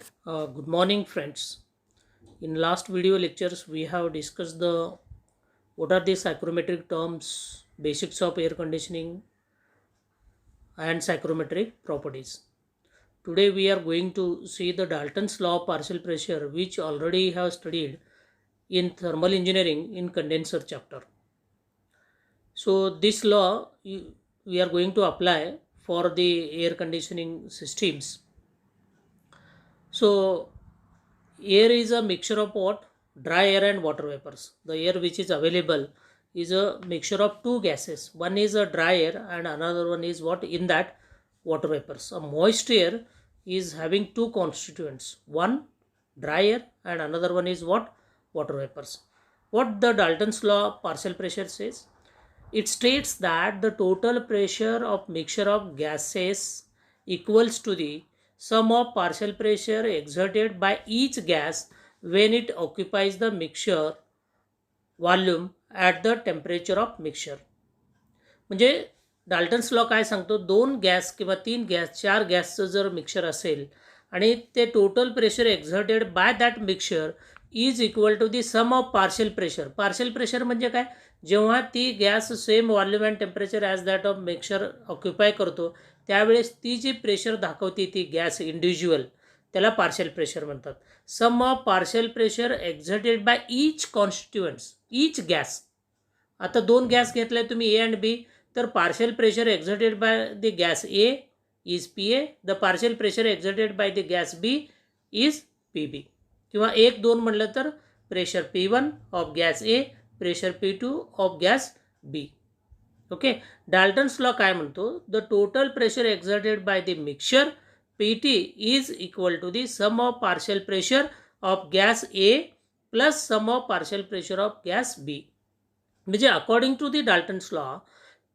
Good morning, friends. In last video lectures, we have discussed the what are the psychrometric terms, basics of air conditioning, and psychrometric properties. Today, we are going to see the Dalton's law of partial pressure, which already have studied in thermal engineering in condenser chapter. So, this law we are going to apply for the air conditioning systems. So, air is a mixture of what? Dry air and water vapors. The air which is available is a mixture of two gases. One is a dry air and another one is what? In that, water vapors. A moist air is having two constituents. One dry air and another one is what? Water vapors. What the Dalton's law of partial pressure says? It states that the total pressure of mixture of gases equals to the sum of partial pressure exerted by each gas when it occupies the mixture volume at the temperature of mixture. म्हणजे Dalton's law काय सांगतो, दोन gas किंवा तीन gas, चार गॅसचं जर mixture असेल आणि ते total pressure exerted by that mixture is equal to the sum of partial pressure. Partial pressure म्हणजे काय? जेव्हा ती gas same volume and temperature as that of mixture occupy करतो त्यावेळेस ती जी प्रेशर दाखवते ती गॅस इंडिव्हिज्युअल, त्याला पार्शियल प्रेशर म्हणतात. Sum of partial pressure exerted by each constituents, each gas. आता दोन गॅस घेतले तुम्ही ए अँड बी, तर partial pressure exerted by the gas A is P A, the partial pressure exerted by the gas B is P B. किंवा एक दोन म्हणलं तर pressure P one of gas A, pressure P two of gas B. Okay. Dalton's law काय म्हणतो? The total pressure exerted by the mixture P T is equal to the sum of partial pressure of gas A plus sum of partial pressure of gas B. म्हणजे according to the Dalton's law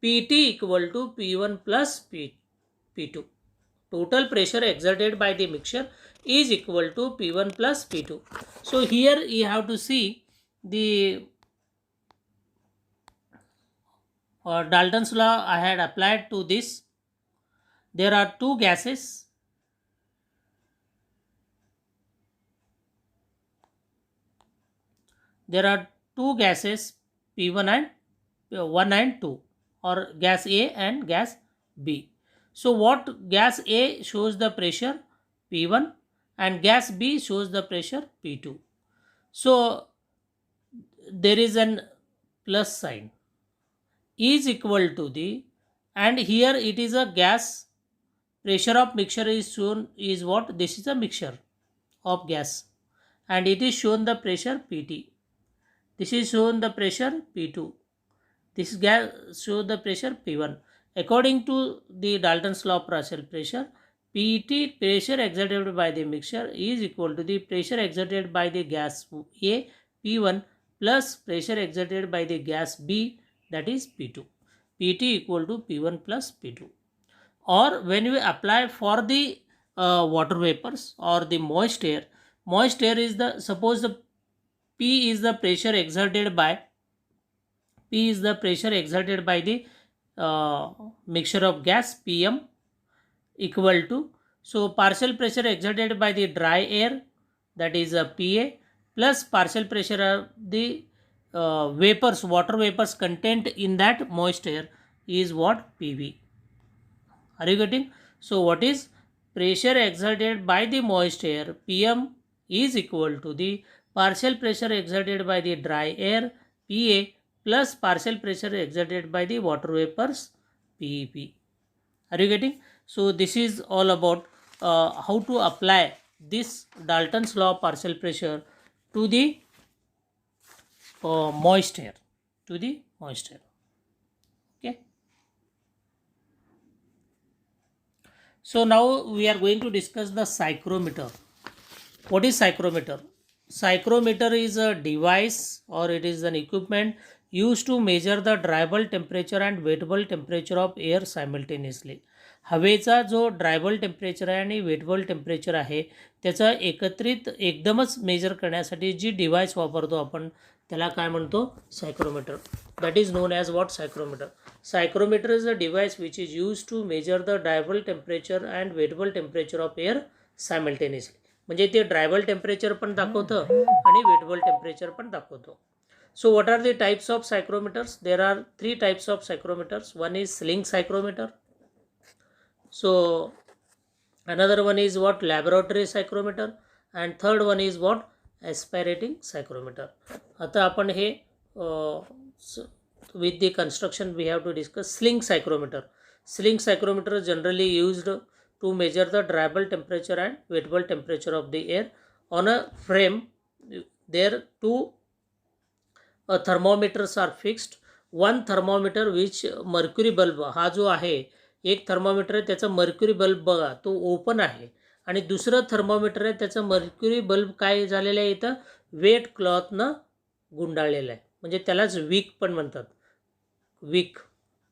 Pt equal to P1 plus P2. Total pressure exerted by the mixture is equal to P1 plus P2. So here you have to see the Dalton's law I had applied to this. There are two gases. There are two gases P1 and 1 and 2. Or gas A and gas B. So what gas A shows the pressure P1 and gas B shows the pressure P2. So there is an plus sign is equal to the, and here it is a gas, pressure of mixture is shown is what? This is a mixture of gas and it is shown the pressure PT. This is shown the pressure P2. This gas shows the pressure P1. According to the Dalton's law of partial pressure, Pt, pressure exerted by the mixture, is equal to the pressure exerted by the gas A P1 plus pressure exerted by the gas B, that is P2. Pt equal to P1 plus P2. Or when we apply for the water vapors or the moist air is the, suppose the P is the pressure exerted by, P is the pressure exerted by the mixture of gas Pm equal to, so partial pressure exerted by the dry air, that is a Pa, plus partial pressure of the vapors, water vapors content in that moist air is what? Pv. Are you getting? So what is pressure exerted by the moist air Pm is equal to the partial pressure exerted by the dry air Pa plus partial pressure exerted by the water vapors PEP. Are you getting? So this is all about how to apply this Dalton's law of partial pressure to the moist air. To the moist air. Okay. So now we are going to discuss the psychrometer. What is psychrometer? Psychrometer is a device or it is an equipment used to measure the dryable temperature and wettable temperature of air simultaneously. हवेचा जो ड्रायबल temperature आहे आणि वेटबल temperature आहे त्याचा एकत्रित एकदमच major करण्यासाठी जी device वापरतो आपण त्याला काय म्हणतो? Psychrometer. That is known as what? Psychrometer. Psychrometer is a device which is use to measure the dry bulb temperature and wet bulb temperature of air simultaneously. म्हणजे ते ड्रायबल टेम्परेचर पण दाखवतं आणि वेटेबल टेम्परेचर पण दाखवतो. So what are the types of psychrometers? There are 3 types of psychrometers. One is sling psychrometer. So another one is what? Laboratory psychrometer. And third one is what? Aspirating psychrometer. आता आपण हे with the construction we have to discuss sling psychrometer. Sling psychrometer is generally used to measure the dryable temperature and wettable temperature of the air on a frame. There two thermometers are fixed. One thermometer which mercury bulb, हा जो आहे एक thermometer आहे त्याचा mercury bulb बघा तो open आहे, आणि दुसरं थर्मोमीटर आहे त्याचं मर्क्युरी बल्ब काय झालेलं आहे इथं वेट क्लॉथनं गुंडाळलेलं आहे, म्हणजे त्यालाच विक पण म्हणतात, विक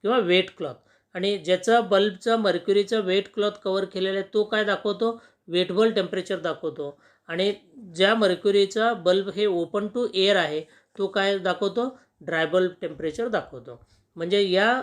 किंवा वेट क्लॉथ. आणि ज्याचा बल्बचा मर्क्युरीचा वेट क्लॉथ कवर केलेला आहे तो काय दाखवतो? वेटेबल टेम्परेचर दाखवतो. आणि ज्या मर्क्युरीचा बल्ब हे ओपन टू एअर आहे तो काय दाखवतो? ड्रायबल टेम्परेचर दाखवतो. म्हणजे या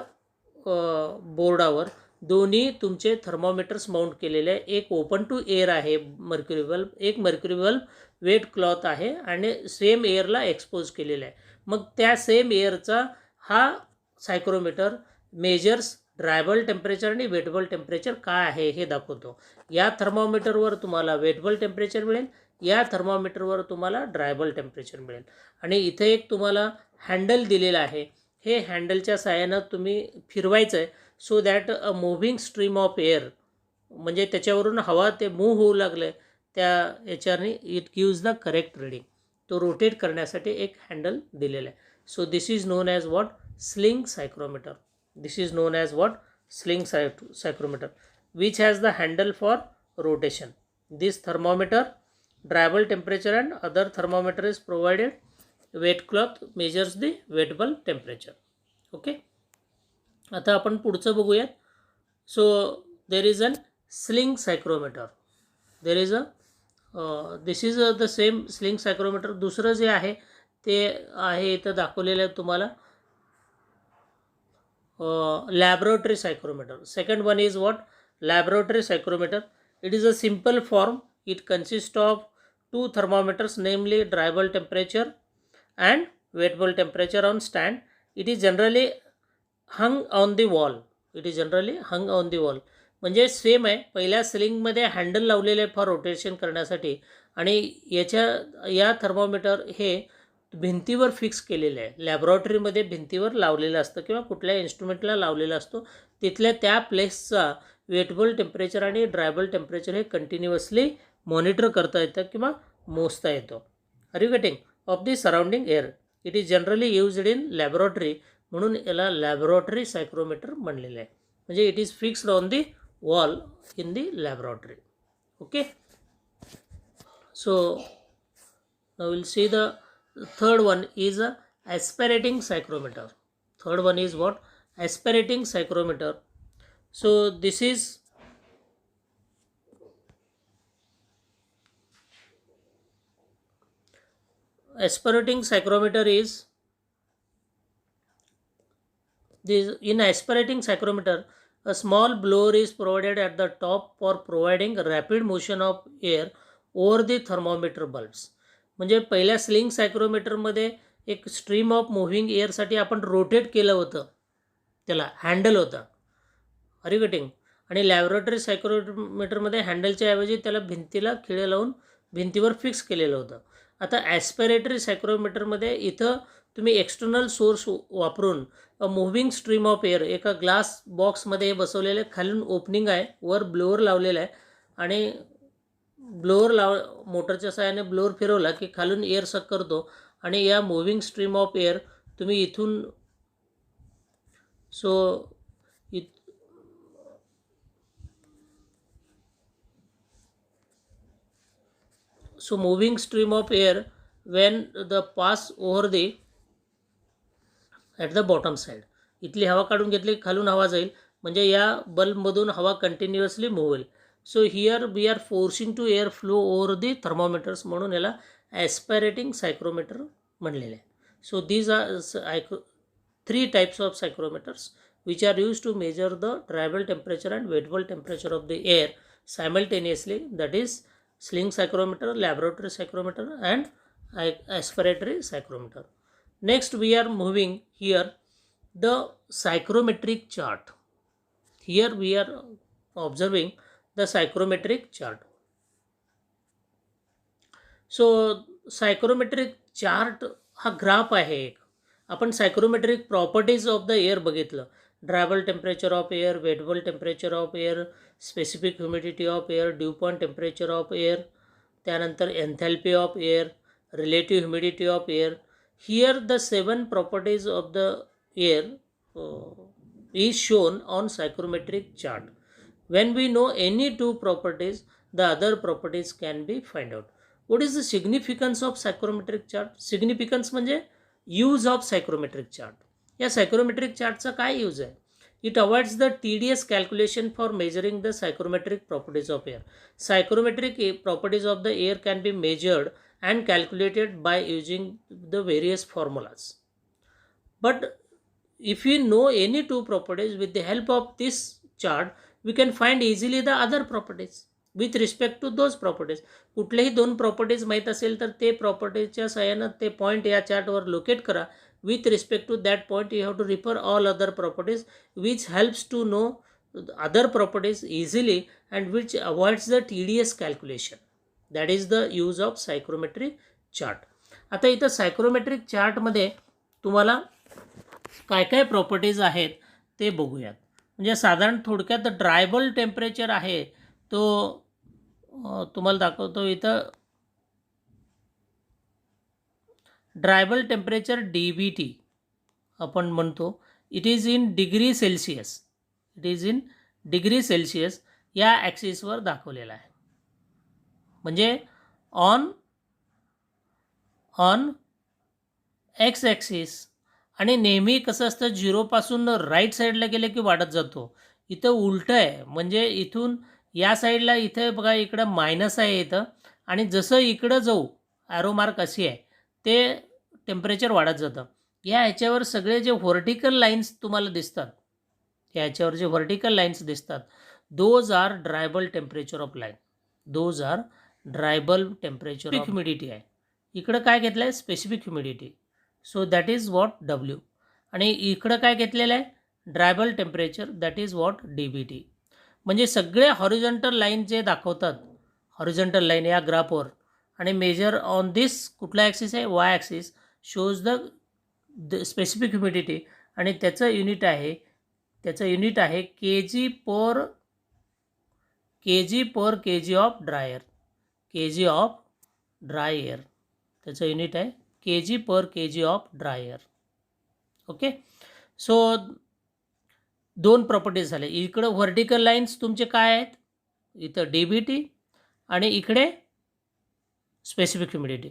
बोर्डावर दोन्ही तुमचे थर्मोमीटर्स माउंट केलेले आहे. एक ओपन टू एअर आहे मर्क्युरी बल्ब, एक मर्क्युरी बल्ब वेट क्लॉथ आहे आणि सेम एअरला एक्सपोज केलेला आहे. मग त्या सेम एअरचा हा सायक्रोमीटर मेजर्स ड्रायबल टेम्परेचर आणि वेटेबल टेम्परेचर काय आहे हे दाखवतो. या थर्मोमीटरवर तुम्हाला वेटेबल टेम्परेचर मिळेल, या थर्मोमीटरवर तुम्हाला ड्रायबल टेम्परेचर मिळेल. आणि इथे एक तुम्हाला हँडल दिलेलं आहे, हे हँडलच्या साहाय्यानं तुम्ही फिरवायचं आहे so that a moving stream of air, म्हणजे त्याच्यावरून हवा ते मूव्ह होऊ लागले त्या याच्याने it gives the correct reading. तो रोटेट करण्यासाठी एक हँडल दिलेला आहे. So this is known as what? Sling psychrometer. This is known as what? Sling psychrometer, which has the handle for rotation. This thermometer, dryable temperature and other thermometer is provided. Wet cloth measures the wettable temperature. Okay. आता आपण पुढचं बघूयात. So there is an sling psychrometer. There is a this is the same sling psychrometer. दुसरं जे आहे ते आहे इथं दाखवलेलं आहे तुम्हाला laboratory psychrometer. Second one is what? Laboratory psychrometer. It is a simple form. It consists of two thermometers, namely dryable temperature and wettable temperature on stand. It is generally hung on the wall. It is generally hung on the wall. म्हणजे same आहे. पहिल्या सिलिंगमध्ये handle लावलेले for rotation करण्यासाठी, आणि या thermometer हे भिंतीवर fix केलेलं आहे. लॅबॉरेटरीमध्ये भिंतीवर लावलेलं असतं किंवा कुठल्या इन्स्ट्रुमेंटला लावलेलं असतो, तिथल्या त्या प्लेसचा वेटेबल टेम्परेचर आणि ड्रायबल टेम्परेचर हे कंटिन्युअसली मॉनिटर करता येतं किंवा मोजता येतो. Are you getting? Of the surrounding air. It is generally used in laboratory, म्हणून याला लॅबॉरेटरी सायक्रोमीटर म्हणलेलं आहे. म्हणजे it is fixed on the wall in the laboratory. Okay. So now will see the third one is a aspirating psychrometer. Third one is what? Aspirating psychrometer. So this is aspirating psychrometer is this. In aspirating psychrometer, a small blower is provided at the top for providing rapid motion of air over the thermometer bulbs. म्हणजे पहिल्या sling सायक्रोमीटरमध्ये एक stream of moving एअरसाठी आपण rotate केलं होतं, त्याला handle होता. Are you getting? आणि laboratory सायक्रोमीटरमध्ये हँडलच्या ऐवजी त्याला भिंतीला खिळे लावून भिंतीवर फिक्स केलेलं होतं. आता ॲस्पिरेटरी सायक्रोमीटरमध्ये इथं तुम्ही एक्सटर्नल सोर्स वापरून अ मुव्हिंग स्ट्रीम ऑफ एअर एका ग्लास बॉक्समध्ये बसवलेले, खालून ओपनिंग आहे, वर ब्लोअर लावलेला आहे, आणि ब्लोअर मोटरच्या सहाय्याने ब्लोअर फिरवला की खालून एअर सक करतो, आणि या मुव्हिंग स्ट्रीम ऑफ एअर तुम्ही इथून so moving stream of air when the pass over the at the bottom side. इथली हवा काढून घेतली, खालून हवा जाईल, म्हणजे या बल्बमधून हवा कंटिन्युअसली मूव्ह होईल. So here we are forcing to air flow over the thermometers, म्हणून याला ॲस्पिरेटिंग सायक्रोमीटर म्हणलेलं आहे. So these are 3 types of psychrometers which are used to measure the dryable temperature and wettable temperature of the air simultaneously, that is sling psychrometer, laboratory psychrometer, and aspiratory psychrometer. Next we are moving here the psychrometric chart. Here we are observing the psychrometric chart. So psychrometric chart हा graph आहे एक. आपण psychrometric properties of the air बघितलं. Dry bulb temperature of air, wet bulb temperature of air, specific humidity of air, dew point temperature of air, त्यानंतर enthalpy of air, relative humidity of air. Here the 7 properties of the air is shown on psychrometric chart. When we know any 2 properties, the other properties can be find out. What is the significance of psychrometric chart? Significance म्हणजे use of psychrometric chart. या psychrometric chartचा काय use आहे? It avoids the tedious calculation for measuring the psychrometric properties of air. Psychrometric properties of the air can be measured and calculated by using the various formulas. But if we know any 2 properties, with the help of this chart we can find easily the other properties with respect to those properties. कुठलेही 2 properties माहीत असेल तर ते प्रॉपर्टीजच्या सहाय्यानं ते point या चार्टवर locate करा. with respect to that point you have to refer all other properties, which helps to know other properties easily and which avoids the tedious calculation. That is the use of psychrometric chart. आता इथं सायक्रोमेट्रिक चार्टमध्ये तुम्हाला काय काय properties आहेत ते बघूयात. म्हणजे साधारण थोडक्यात ड्रायबल टेम्परेचर आहे तो तुम्हाला दाखवतो इथं. ड्रायबल टेम्परेचर DBT आपण म्हणतो. It is in degree Celsius. It is in degree Celsius या ॲक्सिसवर दाखवलेला आहे. म्हणजे ऑन एक्स ॲक्सिस. आणि नेहमी कसं असतं 0 पासून राईट साईडला गेले की वाढत जातो. इथं उलटं आहे. म्हणजे इथून या साईडला इथं बघा इकडं मायनस आहे इथं, आणि जसं इकडं जाऊ ॲरो मार्क अशी आहे ते टेम्परेचर वाढत जातं. या ह्याच्यावर सगळे जे व्हर्टिकल लाईन्स तुम्हाला दिसतात, या ह्याच्यावर जे व्हर्टिकल लाईन्स दिसतात those are dry bulb temperature of line. Those are dry bulb temperature of humidity आहे. इकडं काय घेतलं आहे? Specific humidity. So that is what W. आणि इकडं काय घेतलेलं आहे? ड्रायबल टेम्परेचर. That is what DBT. म्हणजे सगळे हॉरिझॉन्टल लाईन जे दाखवतात, हॉरिझॉन्टल लाईन या ग्राफवर, आणि मेजर ऑन दिस कुठला ॲक्सिस आहे? Y axis. Shows the specific humidity. आणि त्याचं युनिट आहे kg per kg of dryer. kg of dry air त्याचं युनिट आहे kg per kg of dryer. Okay. So 2 properties झाले. इकडं व्हर्टिकल लाईन्स तुमचे काय आहेत? इथं DBT आणि इकडे स्पेसिफिक ह्युमिडिटी.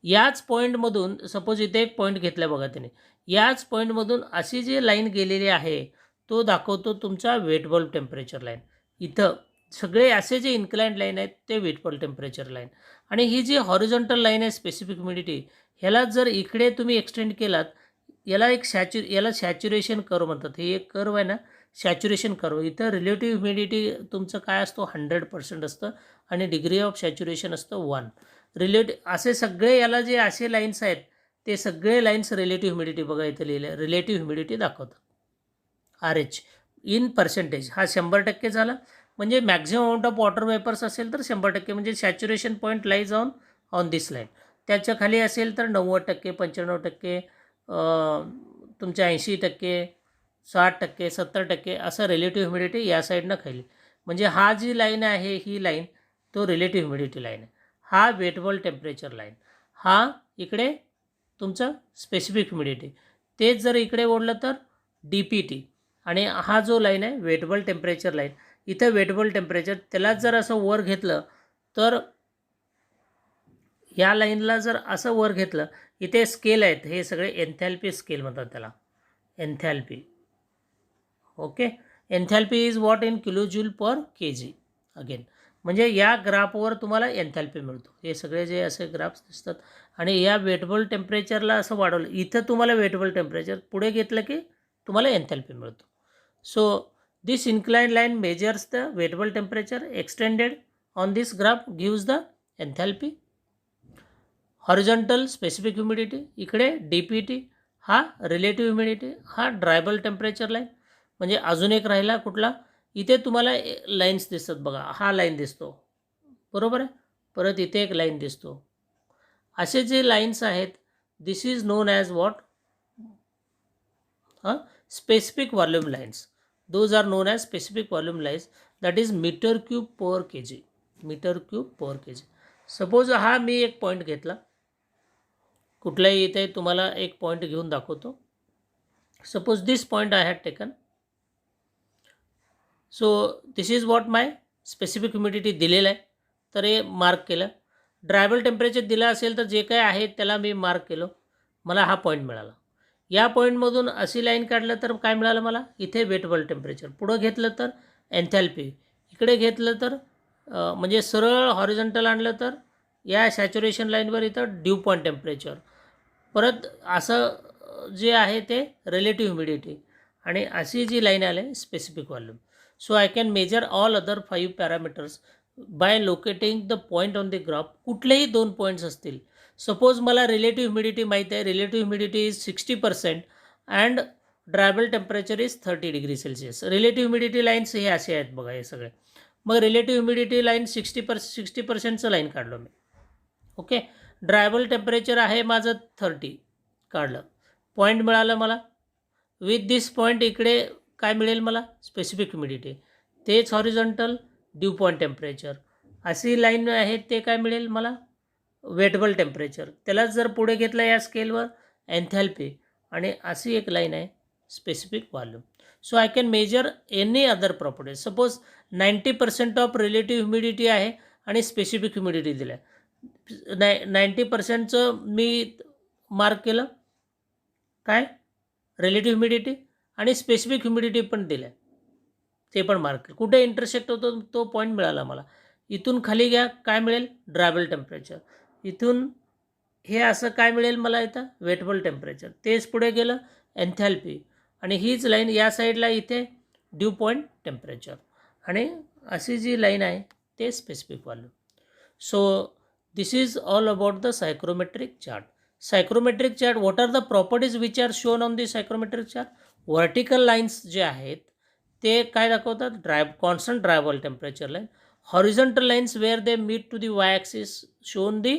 याच पॉईंटमधून सपोज इथे एक पॉईंट घेतला बघा त्याने. याच पॉईंटमधून अशी जी लाईन गेलेली आहे तो दाखवतो तुमचा वेट बल्ब टेम्परेचर लाईन. इथं सगळे असे जे इन्क्लाइंड लाईन आहेत ते वेट बल्ब टेम्परेचर लाईन. आणि ही जी हॉरिझॉन्टल लाईन आहे स्पेसिफिक ह्युमिडिटी, ह्याला जर इकडे तुम्ही एक्सटेंड केलात, याला एक याला सॅच्युरेशन कर्व म्हणतात. हे एक कर्व आहे ना, सॅच्युरेशन कर्व. इथं रिलेटिव्ह ह्युमिडिटी तुमचं काय असतो? 100% असतं आणि डिग्री ऑफ सॅच्युरेशन असतं 1. असे सगळे याला जे असे लाईन्स आहेत ते सगळे लाईन्स रिलेटिव्ह ह्युमिडिटी बघा इथं लिहिलं. रिलेटिव्ह ह्युमिडिटी दाखवतात RH इन पर्सेंटेज. हा 100% झाला. म्हणजे maximum amount of water vapours असेल तर 100%, म्हणजे saturation point lies on this line. त्याच्या खाली असेल तर 90%, 95%, तुमच्या 80%, 60%, 70% असं रिलेटिव्ह ह्युमिडिटी या साईडनं खाली. म्हणजे हा जी लाईन आहे ही लाईन तो रिलेटिव्ह ह्युमिडिटी लाईन आहे. हा वेटेबल टेम्परेचर लाईन. हा इकडे तुमचं स्पेसिफिक ह्युमिडिटी. तेच जर इकडे ओढलं तर DPT. आणि हा जो लाईन आहे वेटेबल टेम्परेचर लाईन. इथं वेटेबल टेम्परेचर त्याला जर असं वर घेतलं तर या लाईनला जर असं वर घेतलं, इथे स्केल आहेत हे सगळे एन्थॅल्पी स्केल म्हणतात त्याला. एन्थॅल्पी. Okay. एन्थॅल्पी is what in kilojoule per kg. Again म्हणजे या ग्राफवर तुम्हाला एन्थॅल्पी मिळतो. हे सगळे जे असे ग्राफ्स दिसतात. आणि या वेटेबल टेम्परेचरला असं वाढवलं, इथं तुम्हाला वेटेबल टेम्परेचर पुढे घेतलं की तुम्हाला एन्थॅल्पी मिळतो. So this inclined line measures the wettable temperature extended on this graph gives the एन्थॅल्पी. Horizontal specific humidity, इकडे DPT, हा रिलेटिव्ह ह्युमिडिटी, हा ड्रायबल टेम्परेचर लाईन. म्हणजे अजून एक राहिला कुठला, इथे तुम्हाला लाईन्स दिसतात बघा, हा लाईन दिसतो, बरोबर आहे. परत इथे एक लाईन दिसतो. असे जे लाईन्स आहेत, this is known as what, specific volume lines. Those are known as specific volume lines, that is meter cube per kg. Metre cube per kg. Suppose हा मी एक पॉईंट घेतला, कुठलाही इथे तुम्हाला एक पॉईंट घेऊन दाखवतो. Suppose this point I had taken. So this is what my specific humidity दिलेलं आहे, तर हे मार्क केलं. ड्रायबल टेम्परेचर दिलं असेल तर जे काय आहे त्याला मी मार्क केलं, मला हा पॉईंट मिळाला. या पॉईंटमधून अशी लाईन काढलं तर काय मिळालं मला, इथे वेटेबल टेम्परेचर. पुढं घेतलं तर एन्थॅल्पी, इकडे घेतलं तर म्हणजे सरळ हॉरिझॉन्टल आणलं तर या सॅच्युरेशन लाईनवर इथं ड्यू पॉईंट टेम्परेचर. परत असं जे आहे ते रिलेटिव्ह ह्युमिडिटी, आणि अशी जी लाईन आली specific volume. So I can measure all other 5 parameters by locating the point on the graph. कुठलेही 2 पॉईंट्स असतील. सपोज मला रिलेटिव्ह ह्युमिडिटी माहीत आहे, relative humidity is 60% and dry bulb temperature is 30 degree Celsius. Relative humidity lines हे असे आहेत बघा, हे सगळे. मग रिलेटिव्ह ह्युमिडिटी लाईन 60%चं लाईन काढलं मी. ओके. ड्रायबल टेम्परेचर आहे माझं 30, काढलं. पॉईंट मिळालं मला. विथ दिस पॉईंट इकडे काय मिळेल मला, स्पेसिफिक ह्युमिडिटी. तेच हॉरिझॉन्टल ड्यू पॉईंट टेम्परेचर. अशी लाईन आहे ते काय मिळेल मला, वेटेबल टेम्परेचर. त्यालाच जर पुढे घेतलं या स्केलवर, एन्थॅल्पी. आणि अशी एक लाईन आहे specific volume. So I can major any other properties. Suppose 90% of relative humidity आहे आणि स्पेसिफिक ह्युमिडिटी दिलं आहे. 90%चं मी मार्क केलं, काय रिलेटिव्ह ह्युमिडिटी, आणि स्पेसिफिक ह्युमिडिटी पण दिलं आहे, ते पण मार्क केलं. कुठे इंटरसेक्ट होतो तो पॉईंट मिळाला मला. इथून खाली घ्या, काय मिळेल, ड्रायबल टेम्परेचर. इथून हे असं काय मिळेल मला इथं, वेटेबल टेम्परेचर. तेच पुढे गेलं, एन्थॅल्पी. आणि हीच लाईन या साईडला इथे ड्यू पॉईंट टेम्परेचर. आणि अशी जी लाईन आहे ते specific volume. So this is all about the psychrometric chart. Psychrometric chart, what are the properties which are shown on the psychrometric chart. Vertical lines जे आहेत ते काय दाखवतात, constant dry bulb temperature line. Horizontal lines where they meet to the Y axis shown the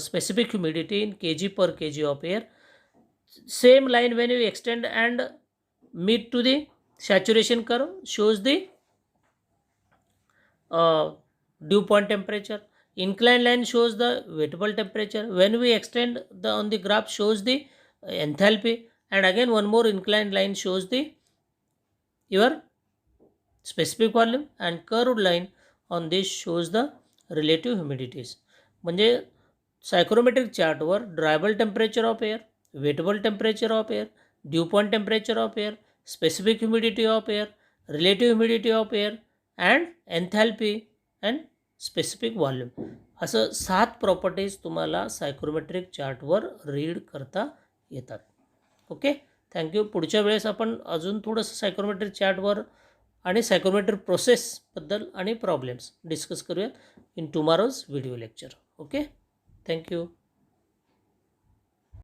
specific humidity in kg per kg of air. Same line when you extend and meet to the saturation curve shows the dew point temperature. Inclined line shows the wettable temperature. When we extend on the graph shows the enthalpy, and again one more inclined line shows the your specific volume, and curved line on this shows the relative humidities. म्हणजे psychrometric चार्टवर dry bulb temperature of air, wet bulb temperature of air, dew point temperature of air, specific humidity of air, relative humidity of air, and enthalpy and specific volume, असं 7 properties तुम्हाला psychrometric चार्टवर read करता येतात. Okay, thank you. पुढच्या वेळेस आपण अजून थोडंसं सायक्रोमेट्रिक चार्टवर आणि सायक्रोमेट्रिक प्रोसेसबद्दल आणि प्रॉब्लेम्स डिस्कस करूयात in tomorrow's video lecture. Okay, thank you.